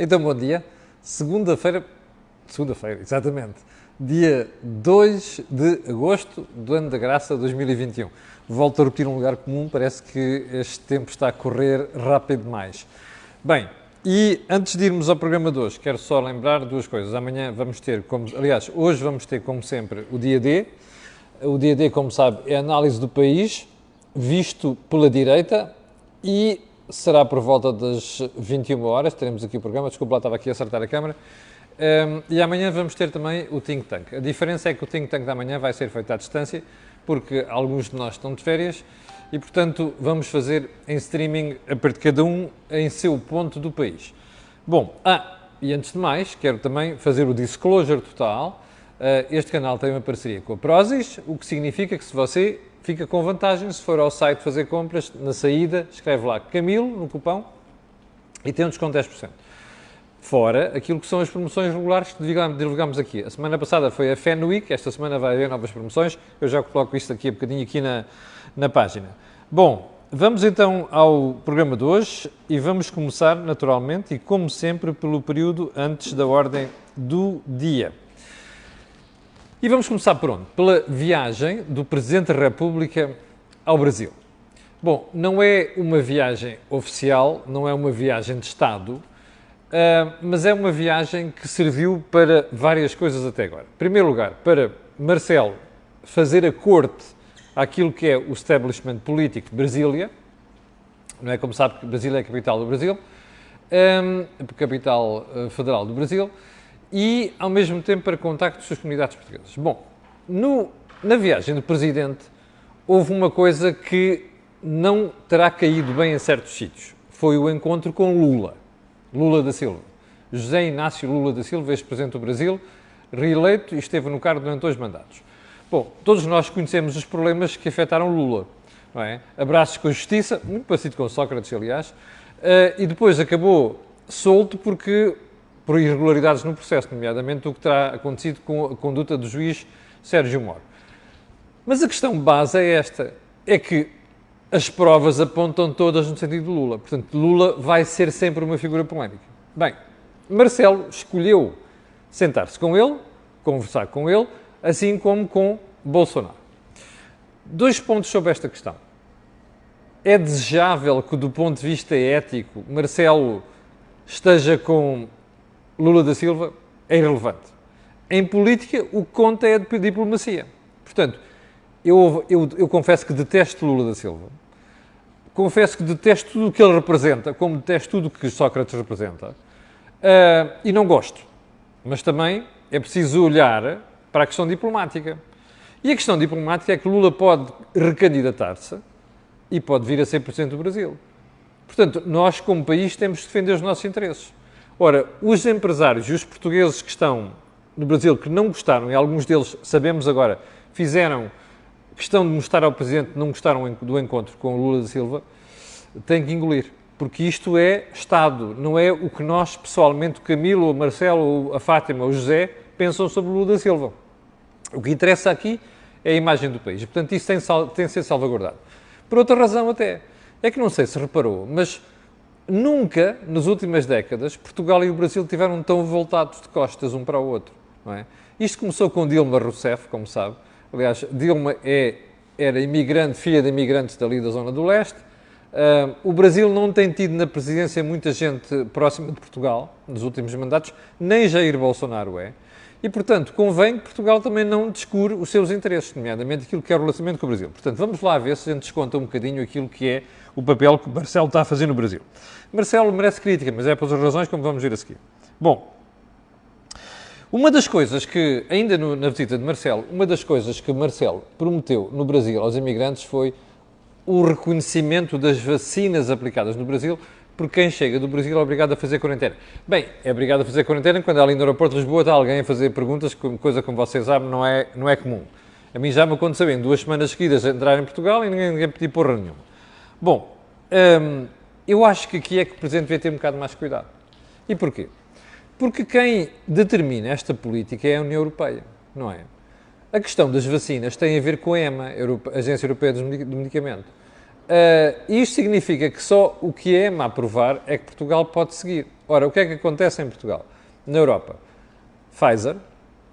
Então, bom dia. Segunda-feira, exatamente, dia 2 de agosto do ano da graça 2021. Volto a repetir um lugar comum, parece que este tempo está a correr rápido demais. Bem, e antes de irmos ao programa de hoje, quero só lembrar duas coisas. Amanhã vamos ter, hoje vamos ter, como sempre, o dia D. O dia D, como sabe, é a análise do país, visto pela direita, e será por volta das 21 horas, teremos aqui o programa, desculpa lá, estava aqui a acertar a câmara, e amanhã vamos ter também o Think Tank. A diferença é que o Think Tank da manhã vai ser feito à distância, porque alguns de nós estão de férias, e portanto vamos fazer em streaming a partir de cada um em seu ponto do país. Bom, e antes de mais, quero também fazer o disclosure total. Este canal tem uma parceria com a Prozis, o que significa que se você fica com vantagem, se for ao site fazer compras, na saída, escreve lá Camilo, no cupão, e tem um desconto de 10%. Fora aquilo que são as promoções regulares que divulgamos aqui. A semana passada foi a Fan Week, esta semana vai haver novas promoções, eu já coloco isto aqui um bocadinho aqui na página. Bom, vamos então ao programa de hoje e vamos começar naturalmente e como sempre pelo período antes da ordem do dia. E vamos começar por onde? Pela viagem do Presidente da República ao Brasil. Bom, não é uma viagem oficial, não é uma viagem de Estado, mas é uma viagem que serviu para várias coisas até agora. Em primeiro lugar, para Marcelo fazer a corte àquilo que é o establishment político de Brasília, não é? Como sabe que Brasília é a capital do Brasil, a capital federal do Brasil, e, ao mesmo tempo, para contacto com as suas comunidades portuguesas. Bom, na viagem do Presidente, houve uma coisa que não terá caído bem em certos sítios. Foi o encontro com Lula da Silva. José Inácio Lula da Silva, ex-presidente do Brasil, reeleito e esteve no cargo durante 2 mandatos. Bom, todos nós conhecemos os problemas que afetaram Lula, não é? Abraços com a justiça, muito parecido com Sócrates, aliás, e depois acabou solto por irregularidades no processo, nomeadamente o que terá acontecido com a conduta do juiz Sérgio Moro. Mas a questão base é esta, é que as provas apontam todas no sentido de Lula. Portanto, Lula vai ser sempre uma figura polémica. Bem, Marcelo escolheu sentar-se com ele, conversar com ele, assim como com Bolsonaro. 2 pontos sobre esta questão. É desejável que, do ponto de vista ético, Marcelo esteja com Lula da Silva? É irrelevante. Em política, o que conta é a diplomacia. Portanto, eu confesso que detesto Lula da Silva. Confesso que detesto tudo o que ele representa, como detesto tudo o que Sócrates representa. E não gosto. Mas também é preciso olhar para a questão diplomática. E a questão diplomática é que Lula pode recandidatar-se e pode vir a ser Presidente do Brasil. Portanto, nós, como país, temos de defender os nossos interesses. Ora, os empresários e os portugueses que estão no Brasil, que não gostaram, e alguns deles, sabemos agora, fizeram questão de mostrar ao Presidente que não gostaram do encontro com Lula da Silva, têm que engolir. Porque isto é Estado, não é o que nós, pessoalmente, o Camilo, o Marcelo, a Fátima, o José, pensam sobre Lula da Silva. O que interessa aqui é a imagem do país. Portanto, isso tem de ser salvaguardado. Por outra razão até, é que não sei se reparou, mas nunca, nas últimas décadas, Portugal e o Brasil tiveram tão voltados de costas um para o outro. Não é? Isto começou com Dilma Rousseff, como sabe. Aliás, Dilma era imigrante, filha de imigrantes dali da zona do leste. O Brasil não tem tido na presidência muita gente próxima de Portugal, nos últimos mandatos, nem Jair Bolsonaro é. E, portanto, convém que Portugal também não descure os seus interesses, nomeadamente aquilo que é o relacionamento com o Brasil. Portanto, vamos lá ver se a gente desconta um bocadinho aquilo que é o papel que o Marcelo está a fazer no Brasil. Marcelo merece crítica, mas é por outras razões, como vamos ver a seguir. Bom, uma das coisas que, ainda na visita de Marcelo, uma das coisas que Marcelo prometeu no Brasil aos imigrantes foi o reconhecimento das vacinas aplicadas no Brasil por quem chega do Brasil é obrigado a fazer quarentena. Bem, é obrigado a fazer quarentena quando ali no aeroporto de Lisboa está alguém a fazer perguntas, coisa como vocês sabem não é comum. A mim já me aconteceu em 2 semanas seguidas entrar em Portugal e ninguém pediu porra nenhuma. Bom, eu acho que aqui é que o Presidente devia ter um bocado mais cuidado. E porquê? Porque quem determina esta política é a União Europeia, não é? A questão das vacinas tem a ver com a EMA, Agência Europeia do Medicamento. Isto significa que só o que é EMA aprovar é que Portugal pode seguir. Ora, o que é que acontece em Portugal? Na Europa, Pfizer,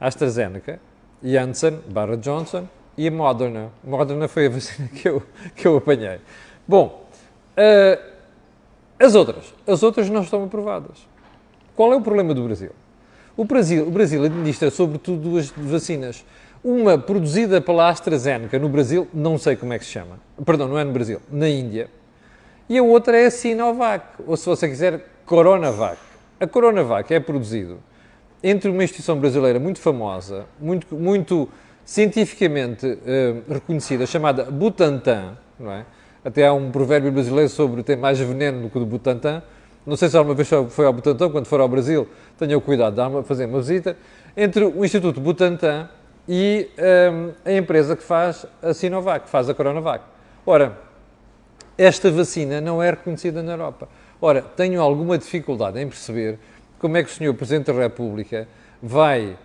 AstraZeneca, Janssen, Johnson e a Moderna. Moderna foi a vacina que eu apanhei. Bom, as outras não estão aprovadas. Qual é o problema do Brasil? O Brasil administra sobretudo duas vacinas. Uma produzida pela AstraZeneca no Brasil, não sei como é que se chama. Perdão, não é no Brasil, na Índia. E a outra é a Sinovac, ou se você quiser, Coronavac. A Coronavac é produzido entre uma instituição brasileira muito famosa, muito cientificamente reconhecida, chamada Butantan, não é? Até há um provérbio brasileiro sobre tem mais veneno do que o do Butantan. Não sei se alguma vez foi ao Butantan, quando for ao Brasil, tenha o cuidado de fazer uma visita, entre o Instituto Butantan e a empresa que faz a Sinovac, que faz a Coronavac. Ora, esta vacina não é reconhecida na Europa. Ora, tenho alguma dificuldade em perceber como é que o Sr. Presidente da República vai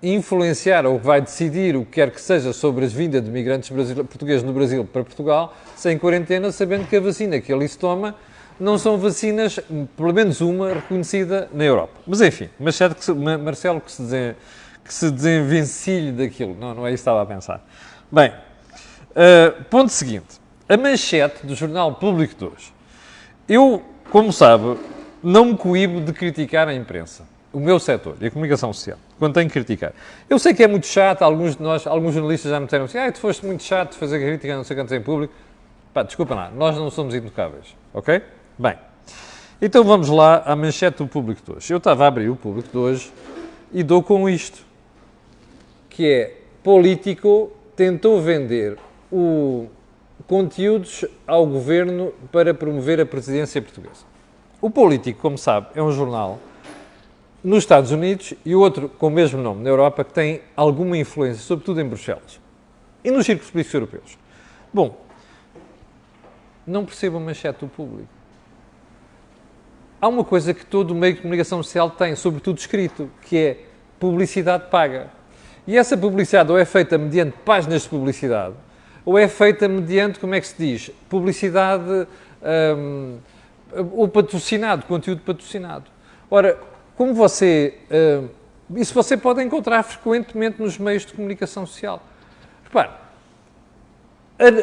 influenciar ou vai decidir o que quer que seja sobre as vindas de migrantes portugueses no Brasil para Portugal, sem quarentena, sabendo que a vacina que ali se toma não são vacinas, pelo menos uma, reconhecida na Europa. Mas enfim, Marcelo que se desenvencilhe daquilo. Não é isso que estava a pensar. Bem, ponto seguinte. A manchete do Jornal Público de hoje. Eu, como sabe, não me coíbo de criticar a imprensa, o meu setor e a comunicação social, quando tenho que criticar. Eu sei que é muito chato, alguns jornalistas já me disseram assim, tu foste muito chato de fazer crítica, não sei quanto em público. Pá, desculpa lá, nós não somos intocáveis, ok? Bem, então vamos lá à manchete do Público de hoje. Eu estava a abrir o Público de hoje e dou com isto, que é, Político tentou vender conteúdos ao governo para promover a presidência portuguesa. O Político, como sabe, é um jornal nos Estados Unidos e outro com o mesmo nome na Europa que tem alguma influência, sobretudo em Bruxelas e nos círculos políticos europeus. Bom, não percebo a manchete do Público. Há uma coisa que todo o meio de comunicação social tem, sobretudo escrito, que é publicidade paga. E essa publicidade ou é feita mediante páginas de publicidade, ou é feita mediante, como é que se diz, publicidade ou patrocinado, conteúdo patrocinado. Ora, como isso você pode encontrar frequentemente nos meios de comunicação social. Repare,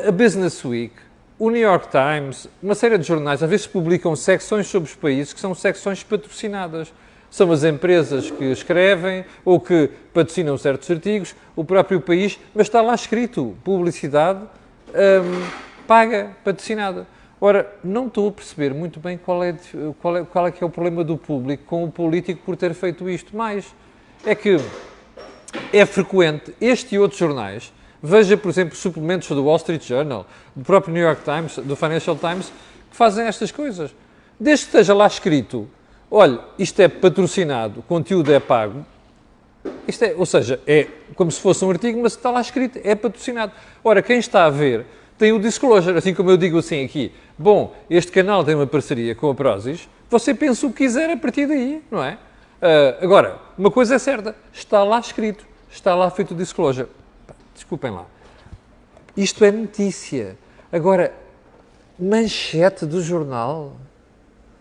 a Business Week, o New York Times, uma série de jornais, às vezes publicam secções sobre os países que são secções patrocinadas. São as empresas que escrevem ou que patrocinam certos artigos, o próprio país, mas está lá escrito publicidade paga, patrocinada. Ora, não estou a perceber muito bem qual é que é o problema do Público com o Político por ter feito isto. Mais é que é frequente este e outros jornais, veja, por exemplo, suplementos do Wall Street Journal, do próprio New York Times, do Financial Times, que fazem estas coisas. Desde que esteja lá escrito, olha, isto é patrocinado, o conteúdo é pago, ou seja, é como se fosse um artigo, mas está lá escrito, é patrocinado. Ora, quem está a ver tem o disclosure, assim como eu digo assim aqui, bom, este canal tem uma parceria com a Prozis, você pensa o que quiser a partir daí, não é? Agora, uma coisa é certa, está lá escrito, está lá feito o disclosure. Desculpem lá. Isto é notícia. Agora, manchete do jornal.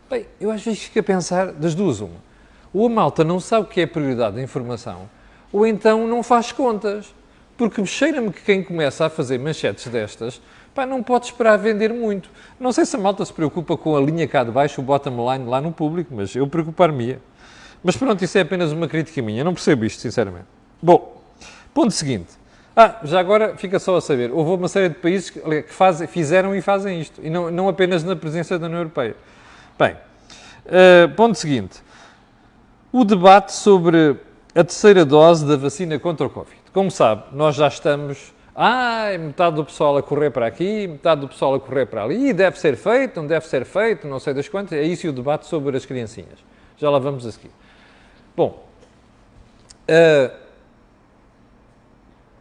Bem, eu às vezes fico a pensar das duas uma. Ou a malta não sabe o que é prioridade da informação, ou então não faz contas. Porque cheira-me que quem começa a fazer manchetes destas, não pode esperar vender muito. Não sei se a malta se preocupa com a linha cá de baixo, o bottom line lá no Público, mas eu preocupar-me-ia. Mas pronto, isso é apenas uma crítica minha. Eu não percebo isto, sinceramente. Bom, ponto seguinte. Já agora fica só a saber, houve uma série de países que fizeram e fazem isto, e não apenas na presença da União Europeia. Bem, ponto seguinte. O debate sobre a terceira dose da vacina contra o Covid. Como sabe, nós já estamos, metade do pessoal a correr para aqui, metade do pessoal a correr para ali, e deve ser feito, não deve ser feito, não sei das quantas, é isso e o debate sobre as criancinhas. Já lá vamos a seguir. Bom,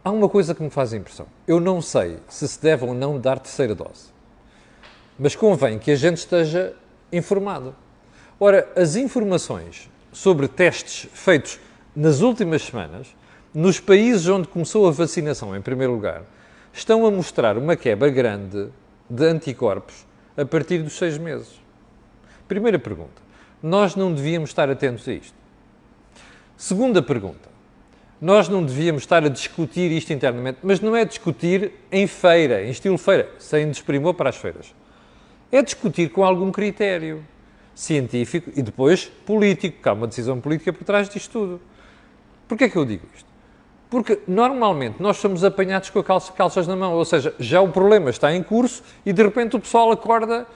há uma coisa que me faz impressão. Eu não sei se deve ou não dar terceira dose, mas convém que a gente esteja informado. Ora, as informações sobre testes feitos nas últimas semanas, nos países onde começou a vacinação em primeiro lugar, estão a mostrar uma quebra grande de anticorpos a partir dos 6 meses. Primeira pergunta. Nós não devíamos estar atentos a isto. Segunda pergunta. Nós não devíamos estar a discutir isto internamente, mas não é discutir em feira, em estilo feira, sem desprimor para as feiras. É discutir com algum critério científico e depois político, porque há uma decisão política por trás disto tudo. Porquê é que eu digo isto? Porque normalmente nós somos apanhados com a calças na mão, ou seja, já o problema está em curso e de repente o pessoal acorda,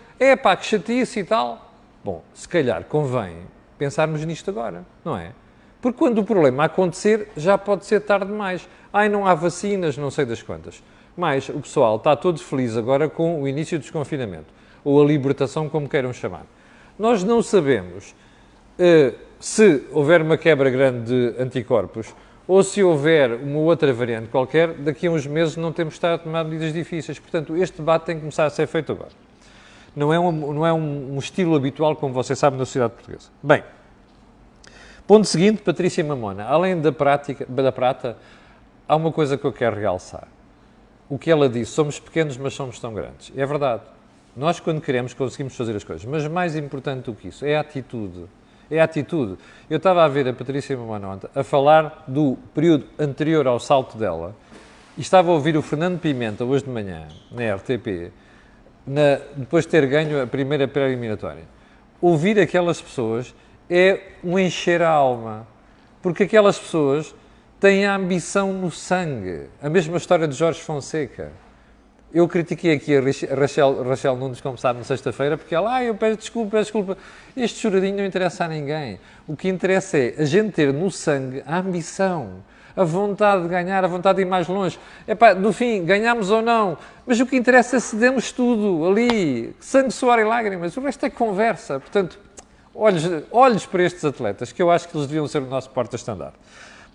pá, que chatice e tal. Bom, se calhar convém pensarmos nisto agora, não é? Porque quando o problema acontecer, já pode ser tarde demais. Ai, não há vacinas, não sei das quantas. Mas o pessoal está todo feliz agora com o início do desconfinamento, ou a libertação, como queiram chamar. Nós não sabemos se houver uma quebra grande de anticorpos, ou se houver uma outra variante qualquer, daqui a uns meses não temos de estar a tomar medidas difíceis. Portanto, este debate tem que começar a ser feito agora. Não é um estilo habitual, como você sabe, na sociedade portuguesa. Bem, ponto seguinte, Patrícia Mamona. Além da prata, há uma coisa que eu quero realçar. O que ela disse, somos pequenos, mas somos tão grandes. É verdade. Nós, quando queremos, conseguimos fazer as coisas. Mas mais importante do que isso, é a atitude. É a atitude. Eu estava a ver a Patrícia Mamona ontem a falar do período anterior ao salto dela e estava a ouvir o Fernando Pimenta hoje de manhã, na RTP, depois de ter ganho a primeira pré-eliminatória. Ouvir aquelas pessoas é um encher a alma, porque aquelas pessoas têm a ambição no sangue. A mesma história de Jorge Fonseca. Eu critiquei aqui a Rachel Nunes, como sabe, na sexta-feira, porque ela, eu peço desculpa. Este choradinho não interessa a ninguém. O que interessa é a gente ter no sangue a ambição, a vontade de ganhar, a vontade de ir mais longe. Epá, no fim, ganhamos ou não, mas o que interessa é se demos tudo ali, sangue, suor e lágrimas. O resto é conversa. Portanto, olhos para estes atletas, que eu acho que eles deviam ser o nosso porta-estandarte.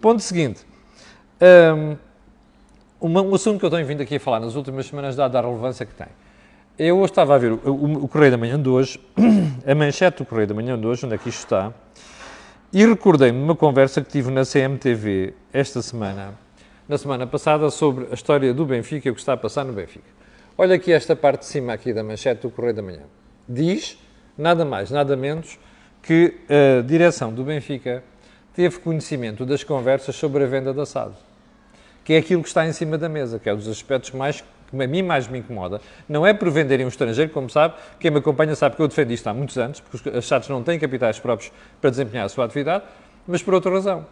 Ponto seguinte. Um assunto que eu tenho vindo aqui a falar nas últimas semanas, dada a relevância que tem. Eu hoje estava a ver o Correio da Manhã de hoje, a manchete do Correio da Manhã de hoje, onde aqui isto está, e recordei-me de uma conversa que tive na CMTV esta semana, na semana passada, sobre a história do Benfica e o que está a passar no Benfica. Olha aqui esta parte de cima aqui da manchete do Correio da Manhã. Diz, nada mais, nada menos, que a direção do Benfica teve conhecimento das conversas sobre a venda da SAD, que é aquilo que está em cima da mesa, que é um dos aspectos que a mim mais me incomoda. Não é por venderem um estrangeiro, como sabe, quem me acompanha sabe que eu defendo isto há muitos anos, porque as SADs não têm capitais próprios para desempenhar a sua atividade, mas por outra razão.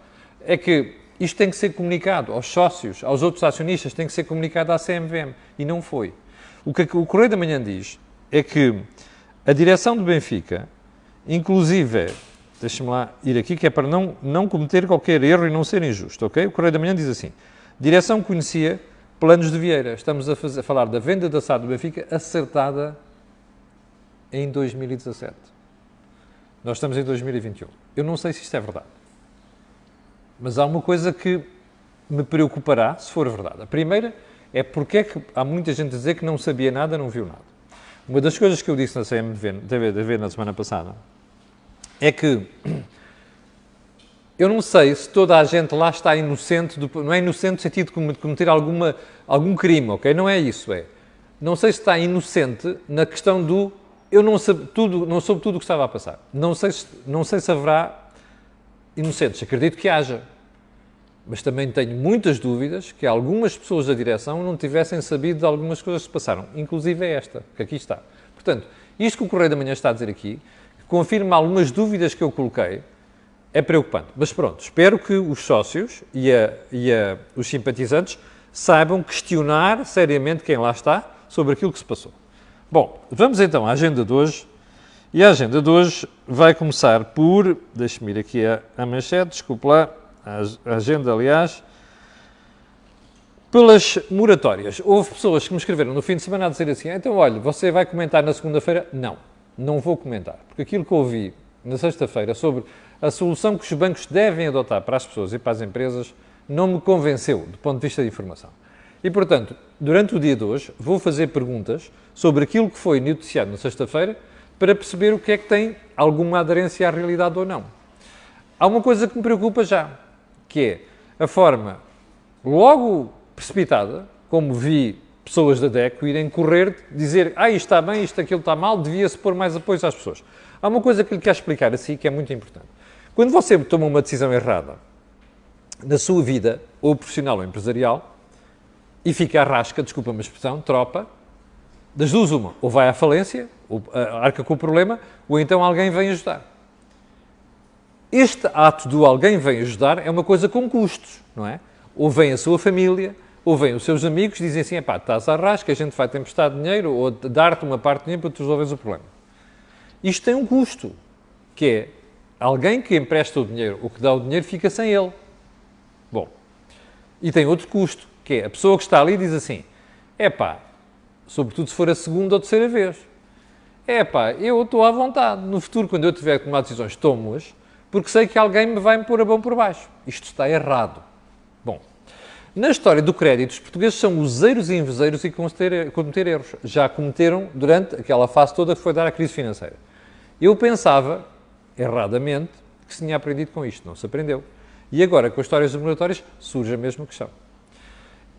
É que isto tem que ser comunicado aos sócios, aos outros acionistas, tem que ser comunicado à CMVM, e não foi. O que o Correio da Manhã diz é que a direção do Benfica, inclusive, deixa-me lá ir aqui, que é para não cometer qualquer erro e não ser injusto, ok? O Correio da Manhã diz assim: direção conhecia planos de Vieira. Estamos a falar da venda da SAD do Benfica acertada em 2017. Nós estamos em 2021. Eu não sei se isto é verdade. Mas há uma coisa que me preocupará se for verdade. A primeira é porque é que há muita gente a dizer que não sabia nada, não viu nada. Uma das coisas que eu disse na CMTV na semana passada é que eu não sei se toda a gente lá está inocente, não é inocente no sentido de cometer algum crime, ok? Não é isso, é. Não sei se está inocente na questão do eu não soube tudo o que estava a passar. Não sei se haverá inocentes, acredito que haja. Mas também tenho muitas dúvidas que algumas pessoas da direção não tivessem sabido de algumas coisas que se passaram, inclusive esta, que aqui está. Portanto, isto que o Correio da Manhã está a dizer aqui, que confirma algumas dúvidas que eu coloquei, é preocupante. Mas pronto, espero que os sócios e os simpatizantes saibam questionar seriamente quem lá está sobre aquilo que se passou. Bom, vamos então à agenda de hoje. E a agenda de hoje vai começar por... Deixe-me ir aqui a manchete, desculpe lá. A agenda, aliás, pelas moratórias. Houve pessoas que me escreveram no fim de semana a dizer assim: então, olha, você vai comentar na segunda-feira? Não vou comentar. Porque aquilo que ouvi na sexta-feira sobre a solução que os bancos devem adotar para as pessoas e para as empresas não me convenceu, do ponto de vista de informação. E, portanto, durante o dia de hoje, vou fazer perguntas sobre aquilo que foi noticiado na sexta-feira para perceber o que é que tem alguma aderência à realidade ou não. Há uma coisa que me preocupa já, que é a forma logo precipitada, como vi pessoas da DECO irem correr, dizer, isto está bem, isto aquilo está mal, devia-se pôr mais apoio às pessoas. Há uma coisa que lhe quero explicar assim, que é muito importante. Quando você toma uma decisão errada na sua vida, ou profissional ou empresarial, e fica à rasca, desculpa-me a expressão, tropa, das duas uma, ou vai à falência, ou arca com o problema, ou então alguém vem ajudar. Este ato do alguém vem ajudar é uma coisa com custos, não é? Ou vem a sua família, ou vem os seus amigos, dizem assim, estás à rasca, a gente vai te emprestar dinheiro, ou dar-te uma parte de dinheiro para tu resolveres o problema. Isto tem um custo, que é alguém que empresta o dinheiro ou que dá o dinheiro fica sem ele. Bom, e tem outro custo, que é a pessoa que está ali diz assim, sobretudo se for a segunda ou terceira vez, eu estou à vontade, no futuro, quando eu tiver que tomar decisões, tomo-as, porque sei que alguém me vai me pôr a mão por baixo. Isto está errado. Bom, na história do crédito, os portugueses são useiros e invezeiros e cometer erros. Já cometeram durante aquela fase toda que foi dar a crise financeira. Eu pensava, erradamente, que se tinha aprendido com isto. Não se aprendeu. E agora, com as histórias obrigatórias, surge a mesma questão.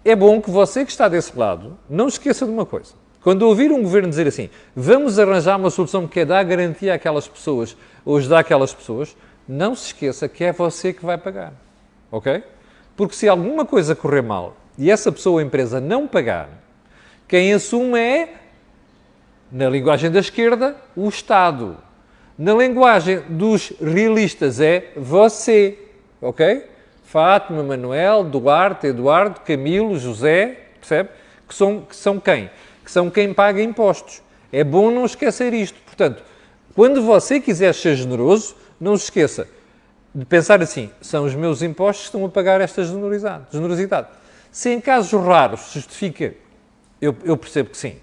É bom que você que está desse lado não esqueça de uma coisa. Quando ouvir um governo dizer assim, vamos arranjar uma solução que é dar garantia àquelas pessoas ou ajudar aquelas pessoas, não se esqueça que é você que vai pagar. Ok? Porque se alguma coisa correr mal e essa pessoa ou empresa não pagar, quem assume é, na linguagem da esquerda, o Estado. Na linguagem dos realistas é você. Ok? Fátima, Manuel, Duarte, Eduardo, Camilo, José, percebe? Que são quem? Que são quem paga impostos. É bom não esquecer isto. Portanto, quando você quiser ser generoso, não se esqueça de pensar assim, são os meus impostos que estão a pagar esta generosidade. Se em casos raros se justifica, eu percebo que sim.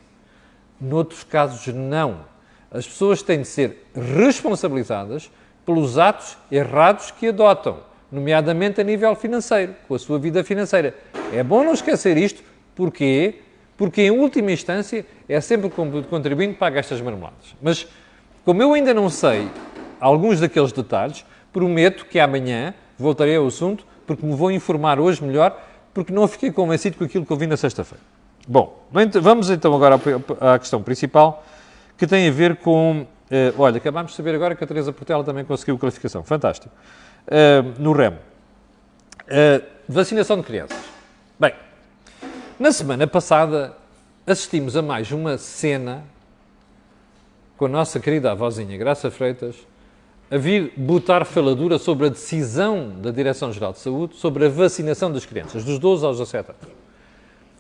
Noutros casos, não. As pessoas têm de ser responsabilizadas pelos atos errados que adotam, nomeadamente a nível financeiro, com a sua vida financeira. É bom não esquecer isto, porquê? Porque, em última instância, é sempre o contribuinte que paga estas marmeladas. Mas, como eu ainda não sei alguns daqueles detalhes, prometo que amanhã voltarei ao assunto, porque me vou informar hoje melhor, porque não fiquei convencido com aquilo que ouvi na sexta-feira. Bom, vamos então agora à questão principal, que tem a ver com... olha, acabámos de saber agora que a Teresa Portela também conseguiu qualificação. Fantástico. No remo. Vacinação de crianças. Bem, na semana passada assistimos a mais uma cena com a nossa querida avózinha Graça Freitas a vir botar faladura sobre a decisão da Direção-Geral de Saúde sobre a vacinação das crianças, dos 12 aos 17 anos.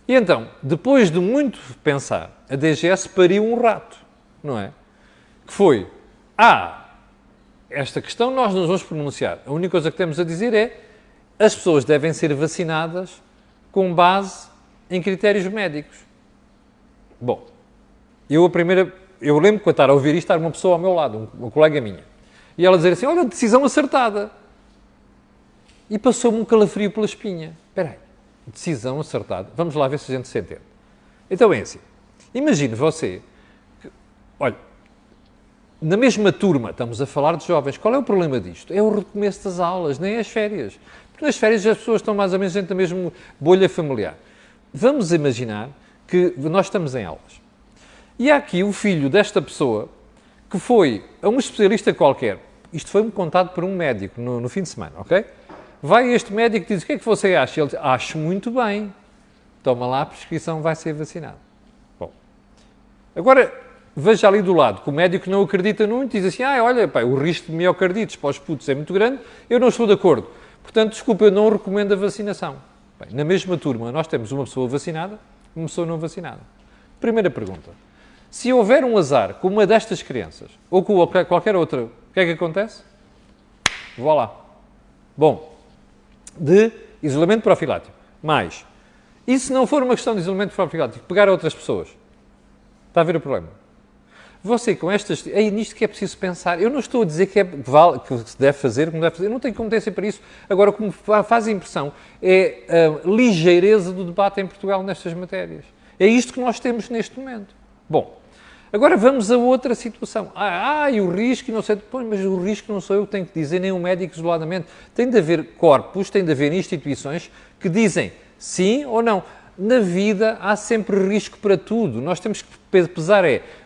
E então, depois de muito pensar, a DGS pariu um rato, não é? Que foi, esta questão nós não vamos pronunciar. A única coisa que temos a dizer é as pessoas devem ser vacinadas com base em critérios médicos. Bom, eu lembro que, ao estar a ouvir isto, estar uma pessoa ao meu lado, uma colega minha, e ela dizer assim, olha, decisão acertada. E passou-me um calafrio pela espinha. Espera aí, decisão acertada. Vamos lá ver se a gente se entende. Então é assim, imagine você, olha, na mesma turma, estamos a falar de jovens, qual é o problema disto? É o recomeço das aulas, nem as férias. Porque nas férias as pessoas estão mais ou menos dentro da mesma bolha familiar. Vamos imaginar que nós estamos em aulas. E há aqui o filho desta pessoa que foi a um especialista qualquer. Isto foi-me contado por um médico no fim de semana, ok? Vai este médico e diz, o que é que você acha? Ele diz, acho muito bem. Toma lá a prescrição, vai ser vacinado. Bom, agora veja ali do lado que o médico não acredita muito e diz assim, olha, o risco de miocardites para os putos é muito grande, eu não estou de acordo. Portanto, desculpa, eu não recomendo a vacinação. Bem, na mesma turma, nós temos uma pessoa vacinada e uma pessoa não vacinada. Primeira pergunta. Se houver um azar com uma destas crianças, ou com qualquer outra, o que é que acontece? Vá lá. Bom, de isolamento profilático. Mais. E se não for uma questão de isolamento profilático, pegar outras pessoas? Está a ver o problema? Você com estas... É nisto que é preciso pensar. Eu não estou a dizer que se deve fazer, como deve fazer. Eu não tenho competência para isso. Agora, o que me faz impressão é a ligeireza do debate em Portugal nestas matérias. É isto que nós temos neste momento. Bom, agora vamos a outra situação. E o risco, não sei... mas o risco não sou eu que tenho que dizer, nem um médico isoladamente. Tem de haver corpos, tem de haver instituições que dizem sim ou não. Na vida há sempre risco para tudo. Nós temos que pesar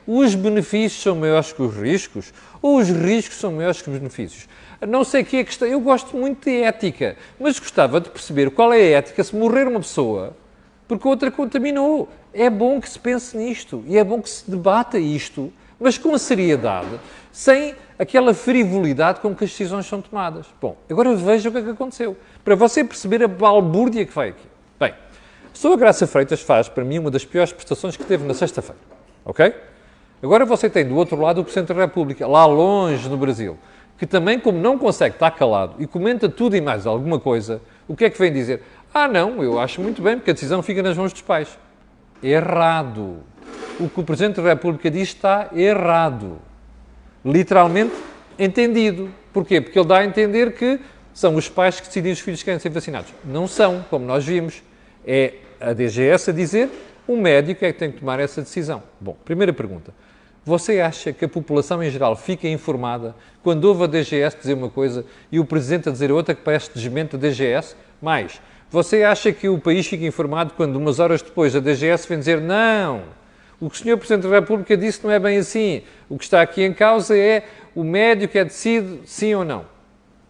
os benefícios são maiores que os riscos ou os riscos são maiores que os benefícios? Não sei o que é a questão. Eu gosto muito de ética, mas gostava de perceber qual é a ética se morrer uma pessoa porque a outra contaminou. É bom que se pense nisto e é bom que se debata isto, mas com seriedade, sem aquela frivolidade com que as decisões são tomadas. Bom, agora veja o que é que aconteceu, para você perceber a balbúrdia que vai aqui. Bem, a Sra. Graça Freitas faz, para mim, uma das piores prestações que teve na sexta-feira, ok? Agora você tem do outro lado o Presidente da República, lá longe no Brasil, que também, como não consegue estar calado e comenta tudo e mais alguma coisa, o que é que vem dizer? Ah, não, eu acho muito bem, porque a decisão fica nas mãos dos pais. Errado. O que o Presidente da República diz está errado. Literalmente entendido. Porquê? Porque ele dá a entender que são os pais que decidem os filhos que querem ser vacinados. Não são, como nós vimos. É a DGS a dizer, o médico é que tem que tomar essa decisão. Bom, primeira pergunta. Você acha que a população em geral fica informada quando ouve a DGS dizer uma coisa e o Presidente a dizer outra que parece desmente da DGS? Mais, você acha que o país fica informado quando umas horas depois a DGS vem dizer não, o que o Sr. Presidente da República disse não é bem assim, o que está aqui em causa é o médico que decide sim ou não.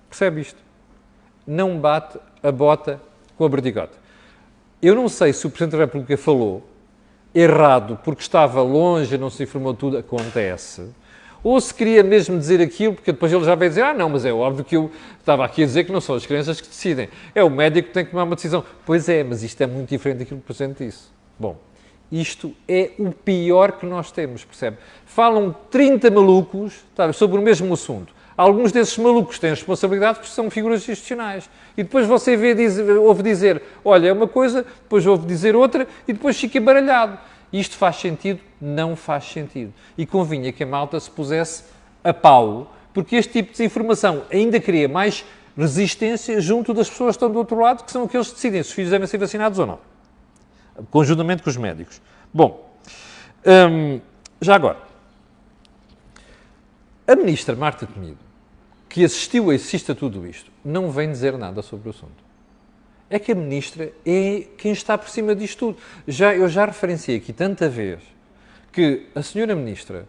Percebe isto? Não bate a bota com a berdigota. Eu não sei se o Presidente da República falou errado porque estava longe, não se informou tudo, acontece, ou se queria mesmo dizer aquilo, porque depois ele já vai dizer, ah não, mas é óbvio que eu estava aqui a dizer que não são as crianças que decidem, é o médico que tem que tomar uma decisão. Pois é, mas isto é muito diferente daquilo que o Presidente disse. Bom, isto é o pior que nós temos, percebe? Falam 30 malucos sobre o mesmo assunto. Alguns desses malucos têm responsabilidade porque são figuras institucionais. E depois você ouve dizer, olha, é uma coisa, depois ouve dizer outra e depois fica baralhado. Isto faz sentido? Não faz sentido. E convinha que a malta se pusesse a pau, porque este tipo de desinformação ainda cria mais resistência junto das pessoas que estão do outro lado, que são aqueles que decidem se os filhos devem ser vacinados ou não. Conjuntamente com os médicos. Bom, já agora, a ministra Marta Temido, que assiste a tudo isto, não vem dizer nada sobre o assunto. É que a ministra é quem está por cima disto tudo. Eu já referenciei aqui tanta vez que a senhora ministra,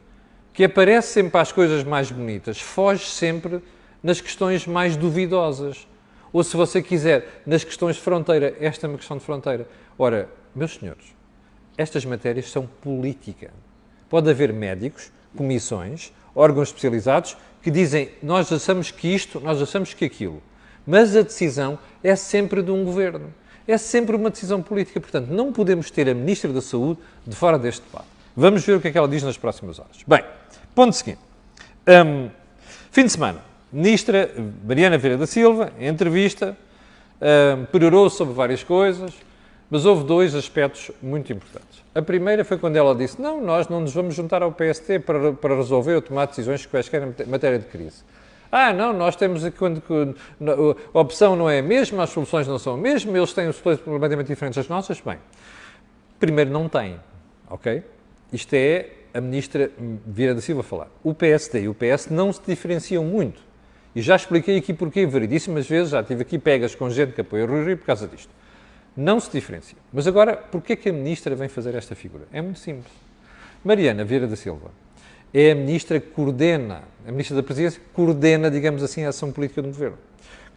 que aparece sempre às coisas mais bonitas, foge sempre nas questões mais duvidosas. Ou, se você quiser, nas questões de fronteira. Esta é uma questão de fronteira. Ora, meus senhores, estas matérias são política. Pode haver médicos, comissões, órgãos especializados que dizem nós achamos que isto, nós achamos que aquilo. Mas a decisão é sempre de um governo. É sempre uma decisão política. Portanto, não podemos ter a Ministra da Saúde de fora deste debate. Vamos ver o que é que ela diz nas próximas horas. Bem, ponto seguinte. Fim de semana. Ministra Mariana Vieira da Silva, em entrevista, perorou sobre várias coisas, mas houve dois aspectos muito importantes. A primeira foi quando ela disse, não, nós não nos vamos juntar ao PST para resolver ou tomar decisões quaisquer em matéria de crise. Ah, não, nós temos quando a opção não é a mesma, as soluções não são a mesma, eles têm soluções completamente diferentes das nossas. Bem, primeiro não têm, ok? Isto é a ministra Vieira da Silva falar. O PSD e o PS não se diferenciam muito. E já expliquei aqui porquê variedíssimas vezes, já tive aqui pegas com gente que apoia o Rui Rio por causa disto. Não se diferenciam. Mas agora, porquê é que a ministra vem fazer esta figura? É muito simples. Mariana Vieira da Silva é a ministra que coordena, a ministra da Presidência, coordena, digamos assim, a ação política do governo.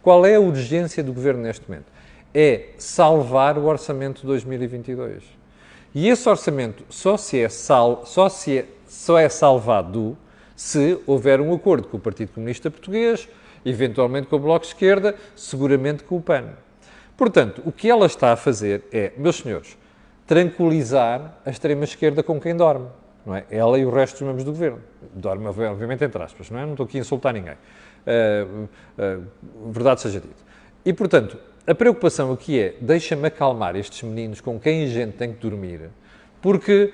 Qual é a urgência do governo neste momento? É salvar o orçamento de 2022. E esse orçamento só é salvado se houver um acordo com o Partido Comunista Português, eventualmente com o Bloco de Esquerda, seguramente com o PAN. Portanto, o que ela está a fazer é, meus senhores, tranquilizar a extrema-esquerda com quem dorme. Não é? Ela e o resto dos membros do governo. Dorme, obviamente, entre aspas, não é? Não estou aqui a insultar ninguém. Verdade seja dita. E, portanto, a preocupação aqui é, deixa-me acalmar estes meninos com quem a gente tem que dormir, porque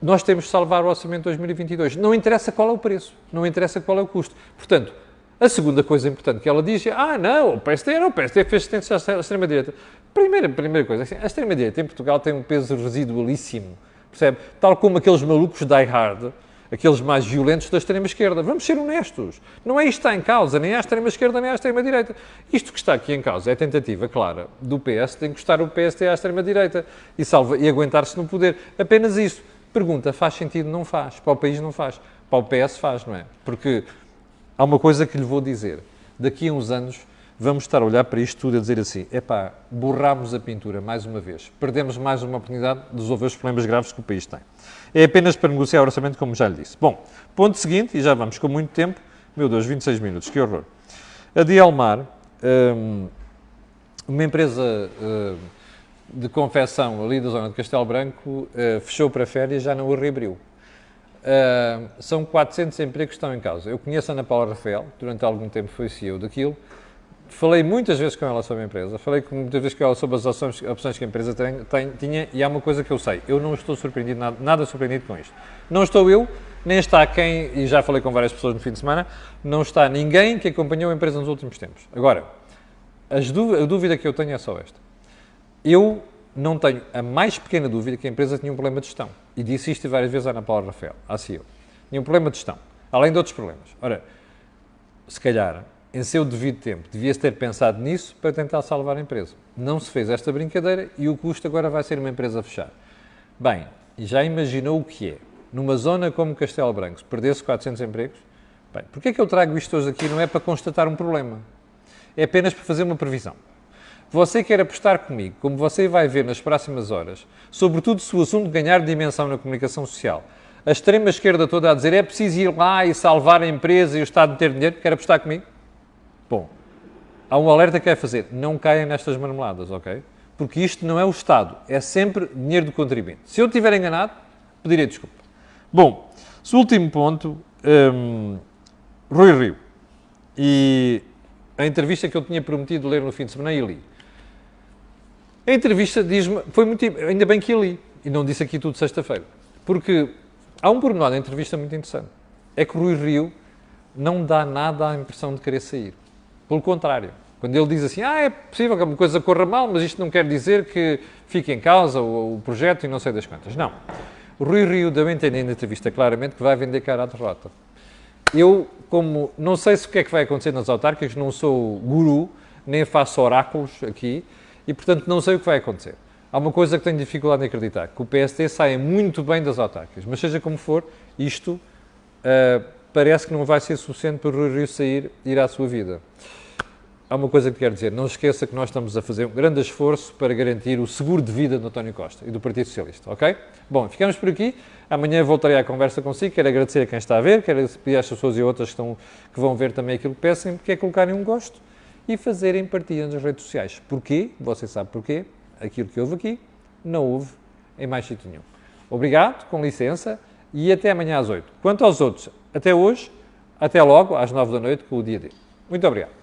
nós temos de salvar o orçamento de 2022. Não interessa qual é o preço, não interessa qual é o custo. Portanto, a segunda coisa importante que ela diz é, não, o PSD fez assistência à extrema-direita. Primeira coisa, assim, a extrema-direita em Portugal tem um peso residualíssimo. Percebe? Tal como aqueles malucos die hard, aqueles mais violentos da extrema-esquerda. Vamos ser honestos. Não é isto que está em causa, nem à extrema-esquerda, nem à extrema-direita. Isto que está aqui em causa é a tentativa clara do PS de encostar o PSD à extrema-direita e aguentar-se no poder. Apenas isso. Pergunta, faz sentido? Não faz. Para o país não faz. Para o PS faz, não é? Porque há uma coisa que lhe vou dizer. Daqui a uns anos vamos estar a olhar para isto tudo e a dizer assim, epá, borrámos a pintura mais uma vez. Perdemos mais uma oportunidade de resolver os problemas graves que o país tem. É apenas para negociar o orçamento, como já lhe disse. Bom, ponto seguinte, e já vamos com muito tempo. Meu Deus, 26 minutos, que horror. A Dielmar, uma empresa de confecção ali da zona de Castelo Branco, fechou para férias, já não o reabriu. São 400 empregos que estão em causa. Eu conheço a Ana Paula Rafael, durante algum tempo foi CEO daquilo. Falei muitas vezes com ela sobre a empresa, falei muitas vezes com ela sobre as opções que a empresa tinha, e há uma coisa que eu sei, eu não estou surpreendido, nada surpreendido com isto. Não estou eu, nem está quem, e já falei com várias pessoas no fim de semana, não está ninguém que acompanhou a empresa nos últimos tempos. Agora, a dúvida que eu tenho é só esta. Eu não tenho a mais pequena dúvida que a empresa tinha um problema de gestão. E disse isto várias vezes à Ana Paula Rafael, à CEO. Tinha um problema de gestão, além de outros problemas. Ora, se calhar, em seu devido tempo, devia-se ter pensado nisso para tentar salvar a empresa. Não se fez esta brincadeira e o custo agora vai ser uma empresa a fechar. Bem, já imaginou o que é? Numa zona como Castelo Branco, se perdesse 400 empregos? Bem, porquê é que eu trago isto hoje aqui? Não é para constatar um problema. É apenas para fazer uma previsão. Você quer apostar comigo, como você vai ver nas próximas horas, sobretudo se o assunto ganhar dimensão na comunicação social, a extrema-esquerda toda a dizer é preciso ir lá e salvar a empresa e o Estado meter dinheiro, quer apostar comigo? Bom, há um alerta que é fazer, não caem nestas marmeladas, ok? Porque isto não é o Estado, é sempre dinheiro do contribuinte. Se eu estiver enganado, pedirei desculpa. Bom, o último ponto, Rui Rio, e a entrevista que eu tinha prometido ler no fim de semana e li. A entrevista diz-me, foi muito, ainda bem que li, e não disse aqui tudo sexta-feira, porque há um pormenor na entrevista muito interessante, é que Rui Rio não dá nada à impressão de querer sair. Pelo contrário, quando ele diz assim, é possível que alguma coisa corra mal, mas isto não quer dizer que fique em causa o projeto e não sei das quantas. Não. O Rui Rio deu a entender na entrevista claramente que vai vender cara à derrota. Eu, como não sei se o que é que vai acontecer nas autárquicas, não sou guru, nem faço oráculos aqui, e portanto não sei o que vai acontecer. Há uma coisa que tenho dificuldade em acreditar, que o PSD saia muito bem das autárquicas, mas seja como for, isto parece que não vai ser suficiente para o Rui Rio sair e ir à sua vida. Há uma coisa que quero dizer, não esqueça que nós estamos a fazer um grande esforço para garantir o seguro de vida do António Costa e do Partido Socialista, ok? Bom, ficamos por aqui, amanhã voltarei à conversa consigo, quero agradecer a quem está a ver, quero pedir às pessoas e outras que vão ver também aquilo que peçam, que é colocarem um gosto e fazerem partilha nas redes sociais. Porquê? Você sabe porquê? Aquilo que houve aqui, não houve em mais sítio nenhum. Obrigado, com licença, e até amanhã às 8. Quanto aos outros, até hoje, até logo, às 9 da noite, com o dia D. Muito obrigado.